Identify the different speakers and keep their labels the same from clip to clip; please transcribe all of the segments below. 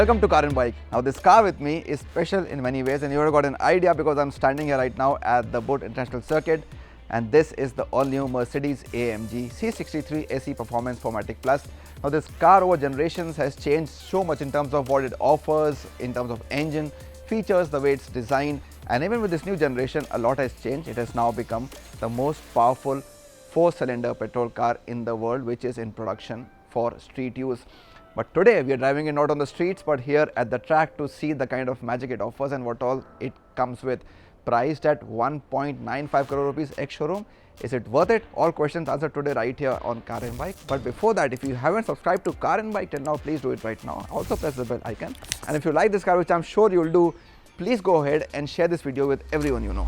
Speaker 1: Welcome to Car and Bike. Now this car with me is special in many ways and you would have got an idea because I'm standing here right now at the Buddh International Circuit, and this is the all-new Mercedes-AMG C SE Performance 4MATIC Plus. Now this car over generations has changed so much in terms of what it offers, in terms of engine, features, the way it's designed, and even with this new generation a lot has changed. It has now become the most powerful 4-cylinder petrol car in the world, which is in production for street use. But today we are driving it not on the streets but here at the track to see the kind of magic it offers and what all it comes with. Priced at 1.95 crore rupees ex-showroom. Is it worth it? All questions answered today right here on Car and Bike. But before that, if you haven't subscribed to Car and Bike till now, please do it right now. Also press the bell icon. And if you like this car, which I'm sure you'll do, please go ahead and share this video with everyone you know.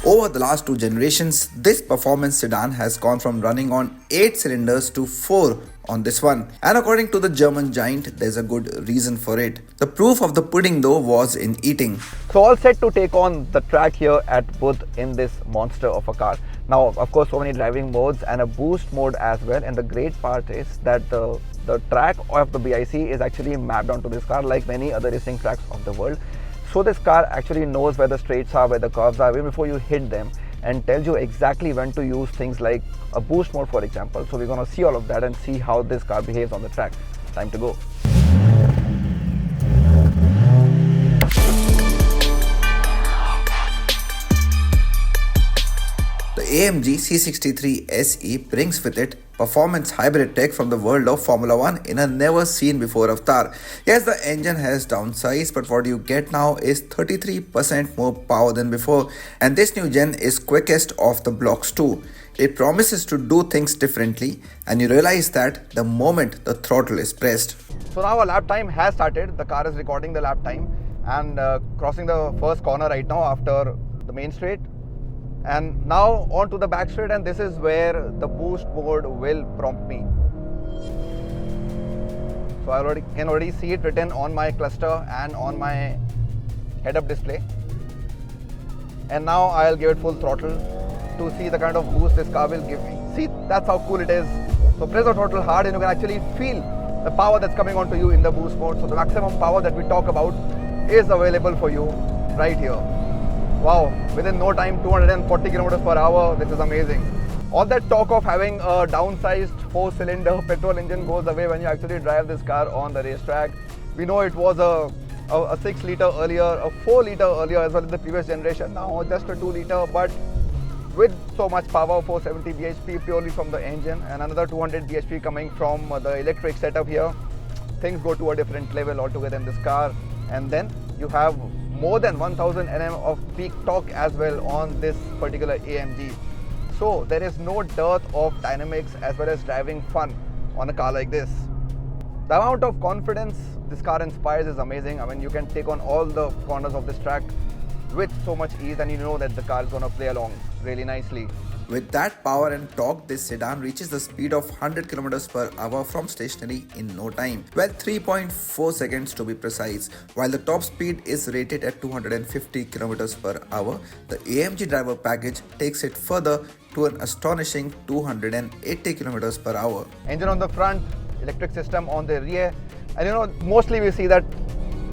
Speaker 1: Over the last 2 generations, this performance sedan has gone from running on 8 cylinders to 4 on this one. And according to the German giant, there's a good reason for it. The proof of the pudding though was in eating. So all set to take on the track here at Buddh in this monster of a car. Now of course so many driving modes and a boost mode as well, and the great part is that the track of the BIC is actually mapped onto this car like many other racing tracks of the world. So this car actually knows where the straights are, where the curves are, even before you hit them, and tells you exactly when to use things like a boost mode, for example. So we're going to see all of that and see how this car behaves on the track. Time to go. The AMG C SE brings with it performance hybrid tech from the world of Formula 1 in a never seen before avatar. Yes, the engine has downsized, but what you get now is 33% more power than before, and this new gen is quickest off the blocks too. It promises to do things differently, and you realize that the moment the throttle is pressed. So now our lap time has started. The car is recording the lap time and crossing the first corner right now after the main straight. And now on to the back straight, and this is where the boost mode will prompt me. So I can already see it written on my cluster and on my head-up display. And now I'll give it full throttle to see the kind of boost this car will give me. See, that's how cool it is. So press the throttle hard and you can actually feel the power that's coming onto you in the boost mode. So the maximum power that we talk about is available for you right here. Wow, within no time, 240 kilometers per hour, this is amazing. All that talk of having a downsized 4-cylinder petrol engine goes away when you actually drive this car on the racetrack. We know it was a 6-litre earlier, a 4-litre earlier as well as the previous generation, now just a 2-litre, but with so much power, 470 bhp purely from the engine and another 200 bhp coming from the electric setup here. Things go to a different level altogether in this car, and then you have more than 1000 Nm of peak torque as well on this particular AMG. So there is no dearth of dynamics as well as driving fun on a car like this. The amount of confidence this car inspires is amazing. I mean, you can take on all the corners of this track with so much ease, and you know that the car is going to play along really nicely. With that power and torque, this sedan reaches the speed of 100 km per hour from stationary in no time. Well, 3.4 seconds to be precise. While the top speed is rated at 250 km per hour, the AMG driver package takes it further to an astonishing 280 km per hour. Engine on the front, electric system on the rear, and you know, mostly we see that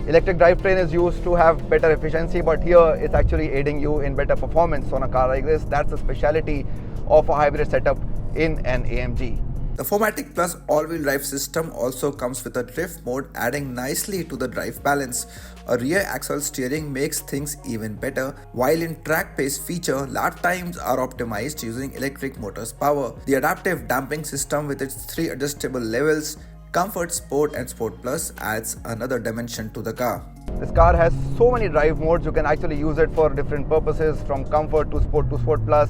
Speaker 1: electric drivetrain is used to have better efficiency, but here it's actually aiding you in better performance on a car like this. That's the speciality of a hybrid setup in an AMG. The 4MATIC Plus all-wheel drive system also comes with a drift mode, adding nicely to the drive balance. A rear axle steering makes things even better, while in track pace feature, lap times are optimized using electric motors power. The adaptive damping system with its 3 adjustable levels, Comfort, Sport and Sport Plus adds another dimension to the car. This car has so many drive modes, you can actually use it for different purposes, from Comfort to Sport Plus.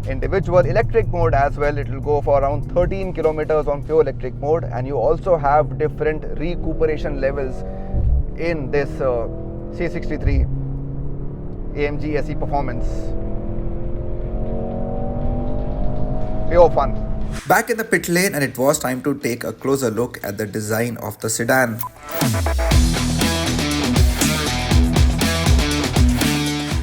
Speaker 1: Individual electric mode as well, it will go for around 13 kilometers on pure electric mode, and you also have different recuperation levels in this C AMG SE Performance. Pure fun. Back in the pit lane, and it was time to take a closer look at the design of the sedan.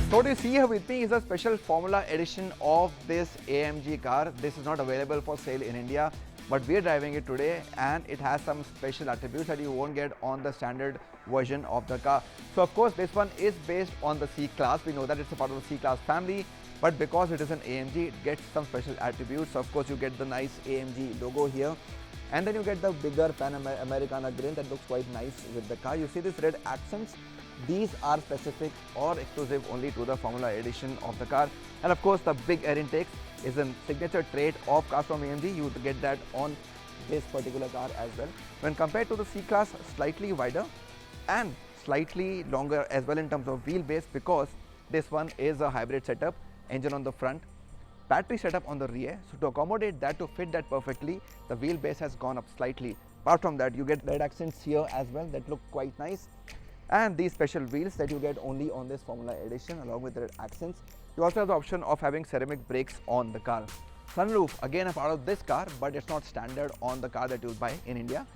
Speaker 1: So what you see here with me is a special Formula edition of this AMG car. This is not available for sale in India. but we are driving it today and it has some special attributes that you won't get on the standard version of the car. So of course this one is based on the C class. We know that it's a part of the C class family, but because it is an AMG, it gets some special attributes. So of course you get the nice AMG logo here, and then you get the bigger Pan Americana grille that looks quite nice with the car. You see these red accents. These are specific or exclusive only to the Formula edition of the car. And of course the big air intakes is a signature trait of cars from AMG. You would get that on this particular car as well. When compared to the C class, slightly wider and slightly longer as well in terms of wheelbase, because this one is a hybrid setup, engine on the front, battery setup on the rear. So to accommodate that, to fit that perfectly, the wheelbase has gone up slightly. Apart from that, you get red accents here as well that look quite nice. And these special wheels that you get only on this Formula edition along with the red accents. You also have the option of having ceramic brakes on the car. Sunroof, again a part of this car, but it's not standard on the car that you'll buy in India.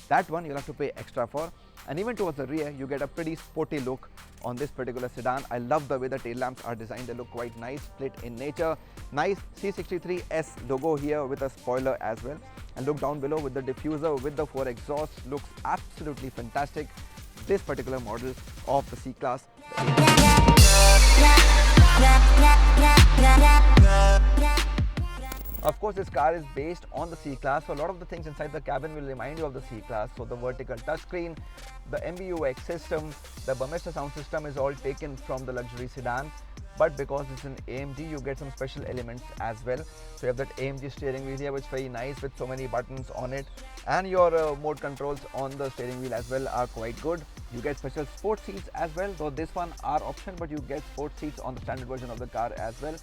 Speaker 1: That one you'll have to pay extra for. And even towards the rear, you get a pretty sporty look on this particular sedan. I love the way the tail lamps are designed. They look quite nice, split in nature. Nice C63S logo here with a spoiler as well. And look down below with the diffuser with the 4 exhaust. Looks absolutely fantastic. This particular model of the C class. Of course, this car is based on the C class, so a lot of the things inside the cabin will remind you of the C class. So the vertical touchscreen, the MBUX system, the Burmester sound system is all taken from the luxury sedan. But because it's an AMG, you get some special elements as well. So you have that AMG steering wheel here, which is very nice with so many buttons on it, and your mode controls on the steering wheel as well are quite good. You get special sport seats as well, though this one are option, but you get sport seats on the standard version of the car as well.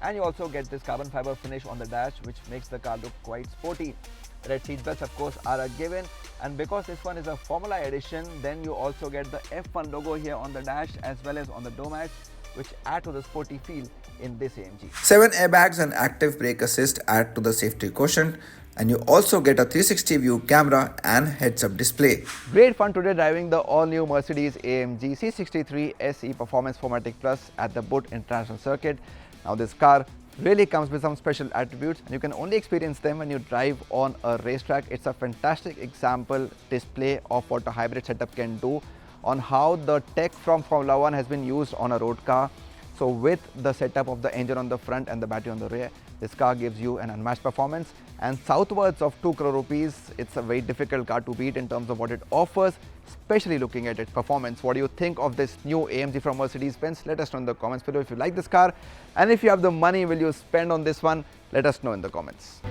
Speaker 1: And you also get this carbon fiber finish on the dash, which makes the car look quite sporty. Red seat belts of course are a given, and because this one is a Formula edition, then you also get the F1 logo here on the dash as well as on the door mats, which add to the sporty feel in this AMG.
Speaker 2: 7 airbags and active brake assist add to the safety quotient, and you also get a 360 view camera and heads-up display.
Speaker 1: Great fun today driving the all-new Mercedes-AMG C63 SE Performance 4MATIC Plus at the Buddh International Circuit. Now this car really comes with some special attributes, and you can only experience them when you drive on a racetrack. It's a fantastic example display of what a hybrid setup can do, on how the tech from Formula 1 has been used on a road car. So with the setup of the engine on the front and the battery on the rear, this car gives you an unmatched performance, and southwards of 2 crore rupees, it's a very difficult car to beat in terms of what it offers, especially looking at its performance. What do you think of this new AMG from Mercedes-Benz? Let us know in the comments below if you like this car, and if you have the money will you spend on this one? Let us know in the comments.